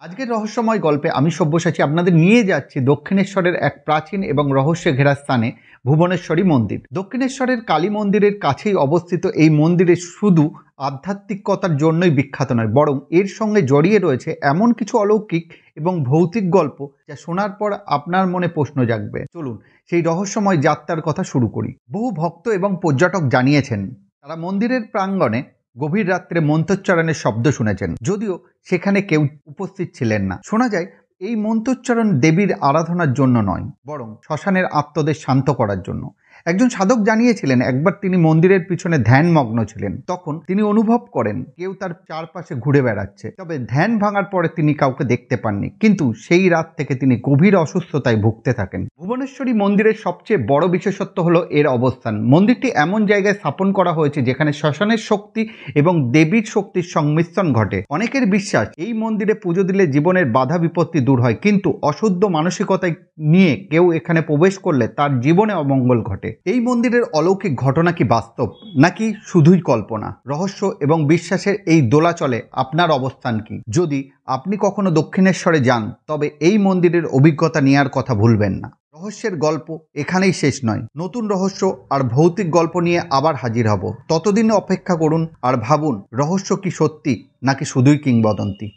আজকের রহস্যময় গল্পে আমি সব্যসাচী আপনাদের নিয়ে যাচ্ছি দক্ষিণেশ্বরের এক প্রাচীন এবং রহস্যে ঘেরা স্থানে, ভুবনেশ্বরী মন্দির। দক্ষিণেশ্বরের কালী মন্দিরের কাছেই অবস্থিত এই মন্দিরে শুধু আধ্যাত্মিকতার জন্যই বিখ্যাত নয়, বরং এর সঙ্গে জড়িয়ে রয়েছে এমন কিছু অলৌকিক এবং ভৌতিক গল্প যা শোনার পর আপনার মনে প্রশ্ন জাগবে। চলুন সেই রহস্যময় যাত্রার কথা শুরু করি। বহু ভক্ত এবং পর্যটক জানিয়েছেন তারা মন্দিরের প্রাঙ্গণে গভীর রাত্রে মন্ত্রোচ্চারণের শব্দ শুনেছেন, যদিও সেখানে কেউ উপস্থিত ছিলেন না। শোনা যায় এই মন্ত্রোচ্চারণ দেবীর আরাধনার জন্য নয়, বরং শ্মশানের আত্মদের শান্ত করার জন্য। একজন সাধক জানিয়েছিলেন একবার তিনি মন্দিরের পিছনে ধ্যানমগ্ন ছিলেন। তখন তিনি অনুভব করেন কেউ তার চারপাশে ঘুরে বেড়াচ্ছে। তবে ধ্যান ভাঙার পরে তিনি কাউকে দেখতে পাননি, কিন্তু সেই রাত থেকে তিনি গভীর অসুস্থতায় ভুগতে থাকেন। ভুবনেশ্বরী মন্দিরের সবচেয়ে বড় বিশেষত্ব হলো এর অবস্থান। মন্দিরটি এমন জায়গায় স্থাপন করা হয়েছে যেখানে শ্মশানের শক্তি এবং দেবীর শক্তির সংমিশ্রণ ঘটে। অনেকের বিশ্বাস এই মন্দিরে পুজো দিলে জীবনের বাধা বিপত্তি দূর হয়, কিন্তু অশুদ্ধ মানসিকতায় নিয়ে কেউ এখানে প্রবেশ করলে তার জীবনে অমঙ্গল ঘটে। এই মন্দিরের অলৌকিক ঘটনা কি বাস্তব নাকি শুধুই কল্পনা? রহস্য এবং বিশ্বাসের এই দোলাচলে আপনার অবস্থান কি? যদি আপনি কখনো দক্ষিণেশ্বরে যান, তবে এই মন্দিরের অভিজ্ঞতা নেওয়ার কথা ভুলবেন না। রহস্যের গল্প এখানেই শেষ নয়। নতুন রহস্য আর ভৌতিক গল্প নিয়ে আবার হাজির হব। ততদিন অপেক্ষা করুন আর ভাবুন, রহস্য কি সত্যি নাকি শুধুই কিংবদন্তি।